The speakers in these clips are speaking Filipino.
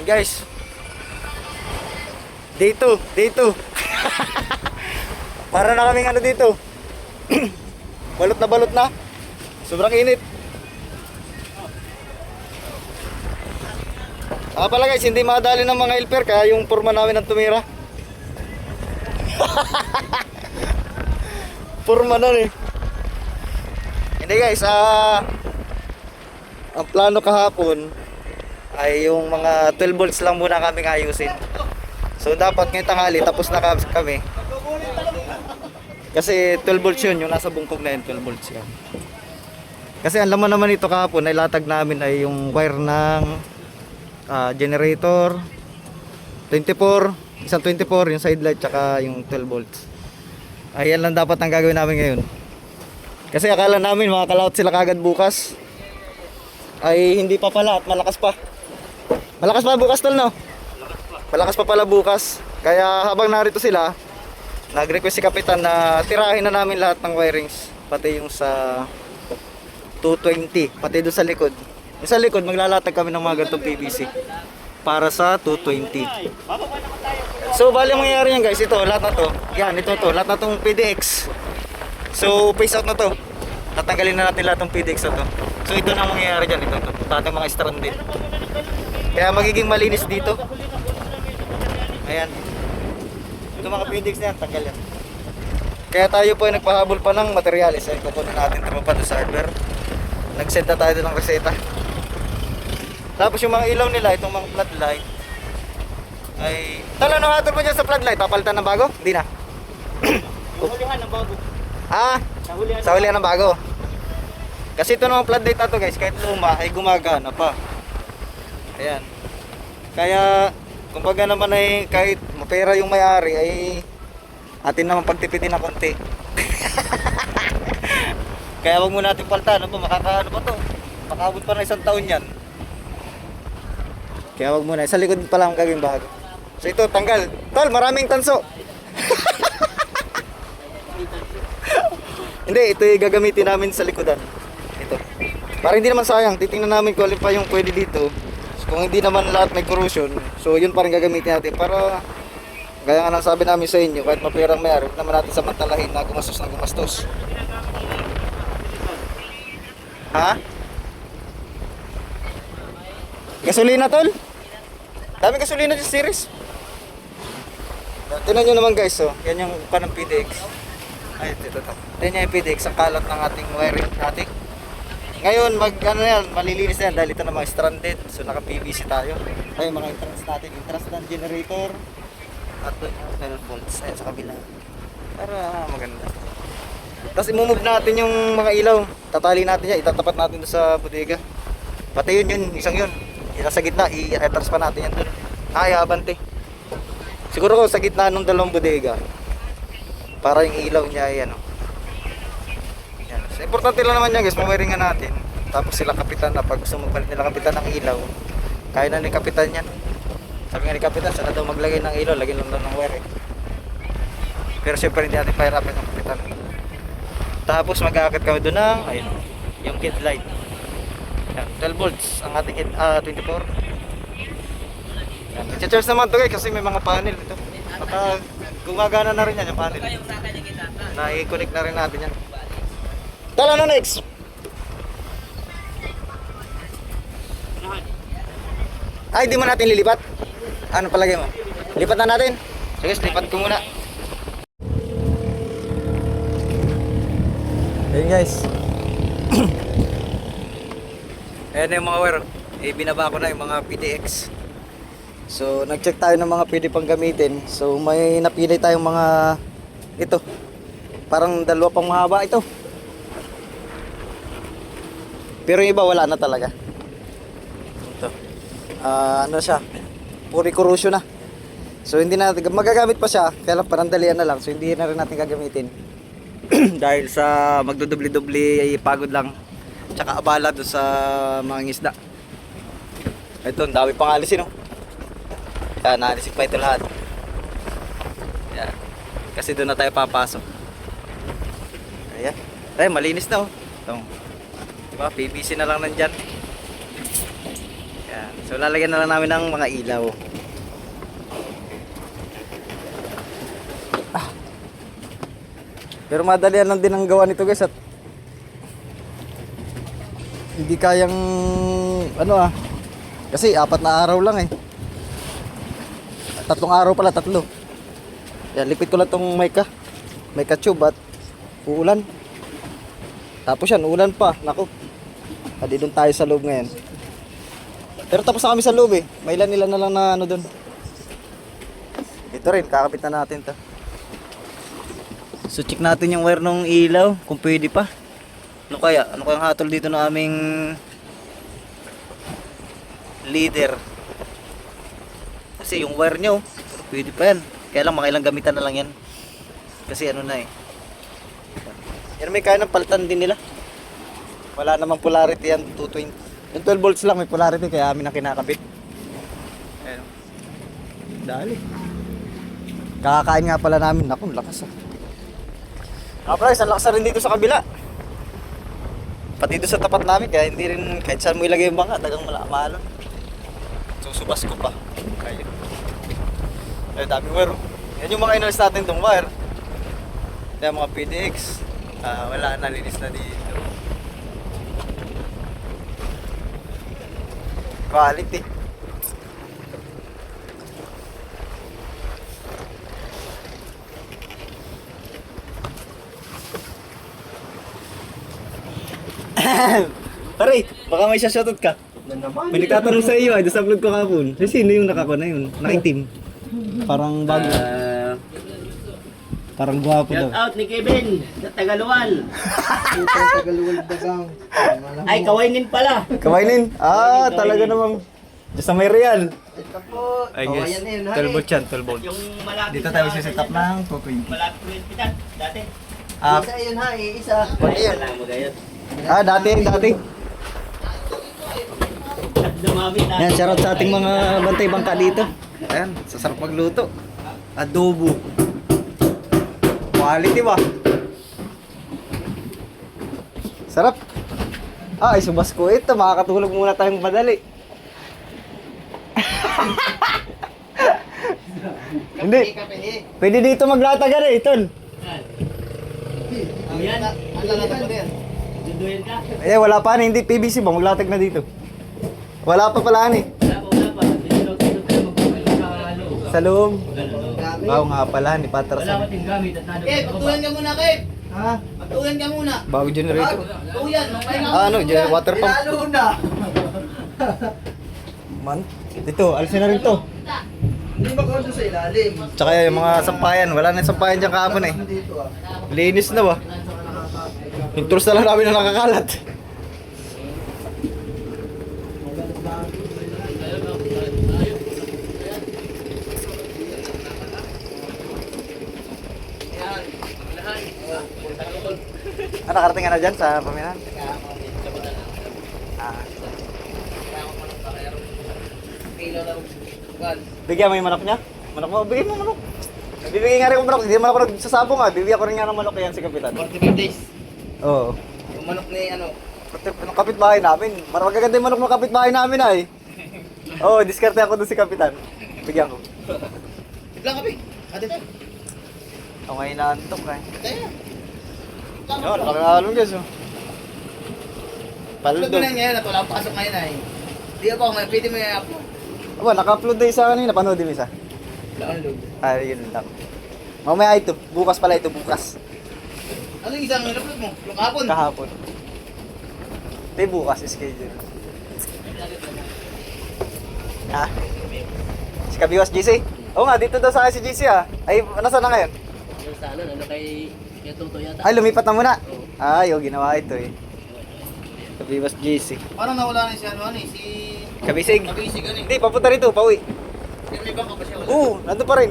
Guys, dito. Para na kaming ano dito. Balot na. Sobrang init. Pala guys, hindi madali ng mga helper kaya yung forma namin ang tumira. Forma na eh. Hindi guys, ang plano kahapon ay yung mga 12 volts lang muna kaming ayusin. So dapat ngayong tanghali tapos na kami. Kasi 12 volts yun, yung nasa bungkog na yun, 12 volts yan. Kasi ang laman naman ito kahapon ay latag namin ay yung wire ng generator 24, isang 24, yung side light, tsaka yung 12 volts. Ayan lang dapat ang gagawin namin ngayon. Kasi akala namin makakalaot sila kagad bukas. Ay hindi pa pala at malakas pa. Malakas pa bukas tol, no? Malakas pa pala bukas. Kaya habang narito sila, nag-request si Kapitan na tirahin na namin lahat ng wirings. Pati yung sa 220, pati doon sa likod. Yung sa likod, maglalatag kami ng mga ganitong PVC para sa 220. So bali ang mangyayari yan guys, ito lahat na to. Yan, ito to, lahat na tong PDX. So phase out na to. Tatanggalin na natin lahat ng PDX na to. So ito na ang mangyayari dyan, ito to. Lahat ng mga stranded. Kaya magiging malinis dito. Ayan. Ito mga PDX na yan, tanggal yan. Kaya tayo po ay nagpahabol pa ng materialis. Ay kukunin natin ito pa sa hardware. Nag-send na tayo ng reseta. Tapos yung mga ilaw nila, itong mga floodlight ay... Tala, ano hatol mo dyan sa floodlight? Papalitan ng bago? Hindi na. Hulihan ng bago. Sa hulihan ng bago. Kasi ito naman floodlight na to guys, kahit luma ay gumagana pa. Ayan. Kaya, kumbaga naman ay kahit mapera yung may-ari ay atin naman pagtipidin na konti. Kaya wag muna natin palitan. Ano ba, makakaano pa to? Makabot pa na 1 taon yan. Kaya wag muna, sa likod pa lang gagawin bago. So ito, tanggal. Tol, maraming tanso. Hindi, ito yung gagamitin namin sa likodan. Ito. Para hindi naman sayang, titingnan namin kung alin pa yung pwede dito. So, kung hindi naman lahat may corrosion, so yun pa rin gagamitin natin para gaya nga nang sabi namin sa inyo, kahit maperang mayari, huwag naman natin samantalahin na gumastos ng gumastos. Ha? Gasolina tol? Dami gasolina sa series. Tingnan nyo naman guys, oh. Yan yung panang PDX. Ay, ito. Yan yung PDX, ang kalat ng ating wiring natin. Ngayon, malilinis na yan dahil ito na mga stranded. So, naka-PVC tayo. Ay, mga entrance natin. Entrance ng generator. At 12 volts. Ayan, sa kabila. Para maganda. Tapos, imumove natin yung mga ilaw. Tatali natin yan. Itatapat natin doon sa bodega. Pati yun, isang yun. Sa gitna, i-retras pa natin yan doon. Ay, abante. Siguro ko sa gitna ng dalawang bodega. Para yung ilaw niya, ayan o. Yan. So, importante lang naman yan guys, mawiringan natin. Tapos sila kapitan na pag gusto magpalit nila kapitan ng ilaw, kaya na ni kapitan yan. Sabi nga ni kapitan, sana daw maglagay ng ilaw, lagyan lang daw ng wire. Pero syempre hindi natin pahirapan ng kapitan. Tapos mag-aakit kami doon ng, ayun, yung kid light. Yan, 12 volts ang ating 24. Yan, i-charge naman to guys kasi may mga panel ito. Baka gumagana na rin yan yung panel. Na i-connect na rin natin yan. Tala na next! Ay, di mo natin lilipat? Ano palagay mo? Lipat na natin? Sige, lipat ko muna. Ayun guys. Ayan na yung mga wire. Binaba ko na yung mga PDX. So, nag-check tayo ng mga pwede pang gamitin. So, may napili tayong mga ito. Parang dalawa pang mahaba ito. Pero yung iba wala na talaga. Ito. Ano siya? Puri corrosion na. So, hindi na magagamit pa siya. Kaya lang panandalian na lang. So, hindi na rin natin gagamitin. Dahil sa magdudubli-dubli ay pagod lang. Tsaka abala doon sa mga ngisda. Ito, ang dami pang alisin, no? Kaya naalisin pa ito lahat. Yan. Kasi doon na tayo papasok. Ayan. Ay, malinis na, oh. Ito. Diba? PVC na lang nandyan. Yan. So lalagyan na lang namin ng mga ilaw. Pero madalian lang din ang gawa nito guys at hindi kayang ano kasi 4 na araw lang eh. 3 araw pala, 3. Yan, lipit ko lang tong mic tube at uulan. Tapos yan, uulan pa. Naku. Adi doon tayo sa loob ngayon. Pero tapos na kami sa loob eh. May ilan na lang na ano doon. Ito rin, kakapit na natin to. So check natin yung wire ng ilaw kung pwede pa. Ano kayang hatol dito ng aming leader. Kasi yung wire nyo, pwede pa yan. Kaya lang makailang gamitan na lang yan. Kasi ano na eh. Yan may kaya ng palitan din nila. Wala namang polarity yan, 220. Yung 12 volts lang may polarity kaya amin na kinakabit. Ayan. Dali. Kakakain nga pala namin. Naku, lakas Kapag isang lakas na rin dito sa kabila. Pati dito sa tapat namin kaya hindi rin kahit saan mo ilagay yung bangka, dagang malakamalan. Susubas ko pa. Ayun. Ay, daming wire. Yan yung mga inalis natin itong wire. Yan mga PDX. Wala, nalinis na dito. Quality. Pare, baka may shoutout ka. May nagtatanong sa iyo, ay sa vlog ko kahapon. Sino yung nakako na yun? Nakitim. Parang bago. Parang gwapo daw. Shout out ni Kevin sa Tagaluwal. Tagaluwal dagang. Ay, kawainin pala. Kawainin? Talaga namang. Diyos sa may real. Ito po. Ay guys, Kawayan na yun, 12 volts yan, 12 volts. Yung malapit Dito tayo set up ng 220. Malapit ko yung pitan, dati. Isa yun ha, isa. Pati yan. Alam mo gayon. Dati. At dumami na. Yan, shoutout sa ating mga bantay bangka dito. Ayan, sasarap magluto. Adobo. Quality ba? Sarap. Ay, subas ko ito. Makakatulog muna tayong madali. Hindi. Pwede dito maglatagan eh, Tol. Yan. Ang lalata ko rin. Duduyan ka. Wala pa na. Hindi PVC ba? Maglatag na dito. Wala pa pala ni. Wala pa. Dinulog tayo magpapalong sa loob. Sa loob. Gamit. Oo nga pala, ni Patras. Wala ko ting gamit at nado. Pagtuyan ka muna, Kev. Ha? Pagtuyan ka muna. Bago generator. Tuyan, magpahinga ka Ano, muna. water pump. Lalo na. Man. Dito, alisin na rin to. Hindi ba ko sa ilalim? Tsaka yung mga sampayan. Wala na yung sampayan dyan kahapon eh. Dito ah. Linis na ba? Yung tools na lang namin na nakakalat. Nakarating ka na dyan sa paminan? Bigyan mo yung manok niya? Manok mo? Bigyan mo manok. Bibigyan nga rin ko manok. Hindi naman ako nagsasabong bibigyan ko rin nga ng manok yan si Kapitan. 45 days. Oo. Yung manok ni ano. Yung kapitbahay namin. Marang magaganda yung manok ng kapitbahay namin ay. Oo, diskarte ako doon si Kapitan. Bigyan ko. Biglang kape. Ate tayo. Ako ngayon naantok eh. Tayo. Yun, nakakalong guys oh. Upload Paldo. mo na ngayon at walang pasok ngayon ay. Di ako, may pwede mo i-upload. Aba, naka-upload na isa kanina. Panood din isa. Download. Yun lang. Mamaya ito. Bukas pala ito. Bukas. Ano yung isang in-upload mo? Yung kahapon? Kahapon. Ito yung bukas schedule. Si Kabiwas GC? Oo nga, dito daw sa akin si GC Ay, nasaan na ngayon? Yung sana, ano kay Tuto yata. Ay, lumipat na muna. Ay, ginawa ito eh. Kabiwas GC. Parang nawala na si ano eh, si... Kabisig. Kabisig ano eh. Hindi, papunta rito, pauwi. Pero may bangka pa siya wala. Oo, nandun pa rin.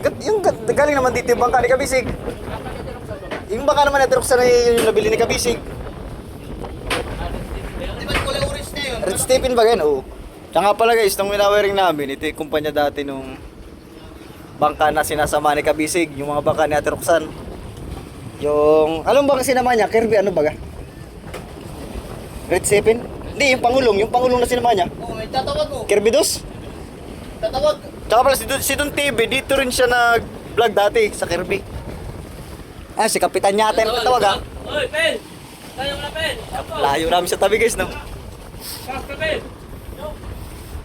Galing naman dito yung bangka ni Kabisig. Yung bangka naman na Tiroxan na yung nabili ni Kabisig. Di ba kulay orange na yun? Red Stephen ba yan? Oo. Tsaka nga pala guys, itong winawiring namin, ito yung kumpanya dati nung bangka na sinasama ni Kabisig, yung mga bangka ni Ate Roxanne. Yung, anong bangka sinama niya? Kirby, ano baga? Red Stephen? Hindi, yung Pangulong na sinama niya. Oo, may tatawag ko. Kirby Dos? Tatawag. Tsaka pala si Don TV, dito rin siya nag-vlog dati sa Kirby. Ah, si Kapitan yata yung tatawag ha. Oy, pen! Tayo na, pen! Layo namin sa tabi guys, no? Kaka, pen!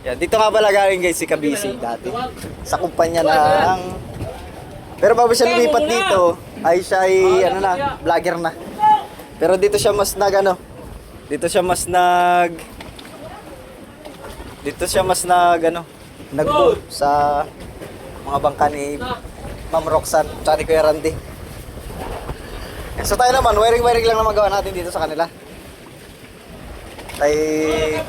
Yan, dito nga pala galing guys si Kabisi dati. Sa kumpanya ng... Pero bago siya lumipat dito, ay siya ay ano na, vlogger na. Pero dito siya mas nag ano, dito siya mas nag ano, nag-boom sa mga bangka ni Ma'am Roxanne, tsaka ni Kuya Randy. So tayo naman, wiring lang naman gawa natin dito sa kanila. Ay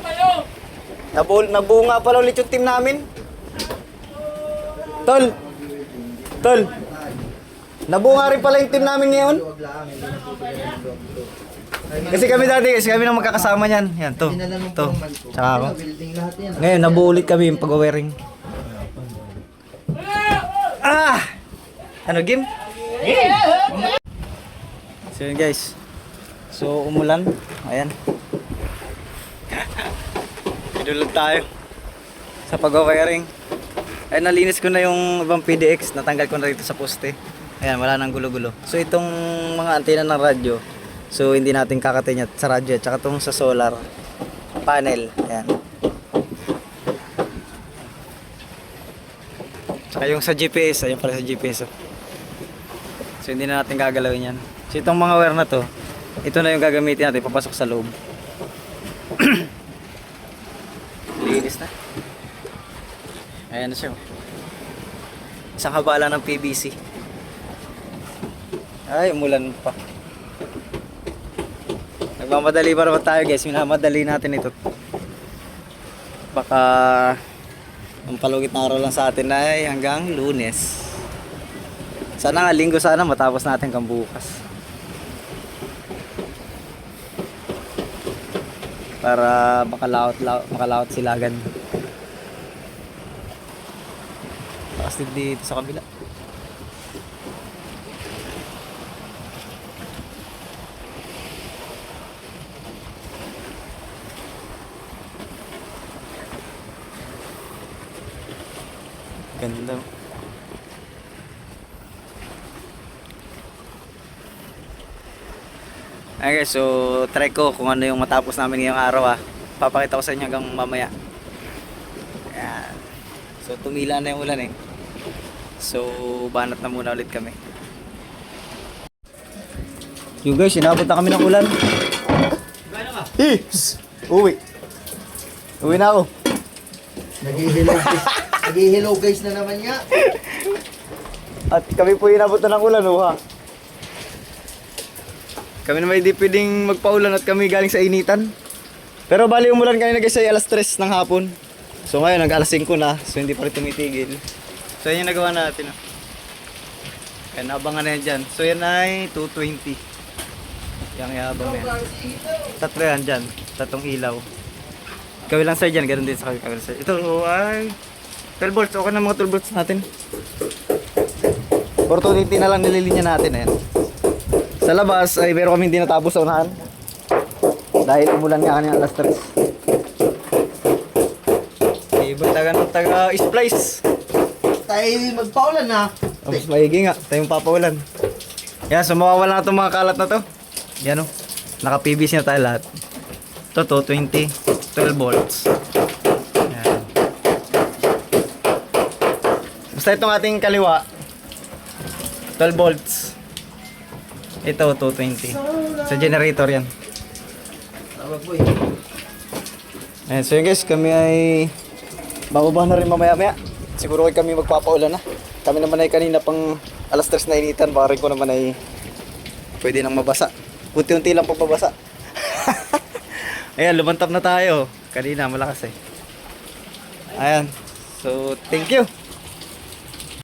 nabunga pala ulit yung team namin. Tol. Nabunga rin pala yung team namin ngayon. Kasi kami dati, kami nang magkakasama niyan. Yan, to. Tsaka ako. Ngayon, nabuulit kami yung pag-wearing. Ah! Ano, game? So yun guys. So umulan. Ayan. Idulog tayo sa pag-wiring. Ay nalinis ko na yung ibang PDX, natanggal ko na rito sa poste. Ayan, wala nang gulo-gulo. So itong mga antena ng radyo, so hindi natin kakatin sa radyo, tsaka itong sa solar panel. Ayan. Tsaka yung sa GPS, ayun pala sa GPS. Oh. So hindi na natin gagalawin yan. So itong mga wire na to, ito na yung gagamitin natin papasok sa loob. Linis na. Ayan na siya. Isang habala ng PVC. Ay, umulan pa. Nagmamadali pa naman tayo guys. Minamadali natin ito. Baka ang palugit na araw lang sa atin ay hanggang Lunes. Sana nga linggo sana matapos natin kang bukas. Para makalaot sila agad. Takas din dito sa kabila. Ganda. Okay, so try ko kung ano yung matapos namin ngayong araw Papakita ko sa inyo hanggang mamaya. Ayan. So tumila na yung ulan eh. So banat na muna ulit kami. Yung guys, inabot na kami ng ulan. Uwi. Uwi na ako. Nag-hello guys na naman niya. At kami po inabot na ng ulan ha. Kami naman hindi pwedeng magpaulan at kami galing sa initan. Pero bali umulan kanina guys ay alas 3 ng hapon. So ngayon nag alas 5 na, so hindi pa rin tumitigil. So yan yung nagawa natin. Yan, abangan na yan dyan. So yan ay 220. Yang iabang na yan. Tatlo yan dyan, tatlong ilaw. Kabilang side dyan, ganoon din sa kabilang side. Ito ay 12 volts, okay na mga 12 volts natin. 420 na lang nililinya natin ayan. Sa labas ay meron kami hindi natapos sa unahan. Dahil umulan nga kanina alas 3. Iba taga splice. Tayo magpaulan na. Oh, mas maigi nga, tayong papaulan. Yan, so mawawala na itong mga kalat na to. Yan o, naka-PVC na tayo lahat. Ito 220, 12 volts. Yan. Basta itong ating kaliwa, 12 volts. Ito 220. Sa generator yan. Tawag boy. Ayan, so yun guys, kami ay bababa na rin mamaya-maya. Siguro kami magpapaulan na. Kami naman ay kanina pang alas 3 na initan. Baka rin ko naman ay pwede nang mabasa. Unti-unti lang pababasa. Ayan, lumantap na tayo. Kanina malakas eh. Ayan. So, thank you.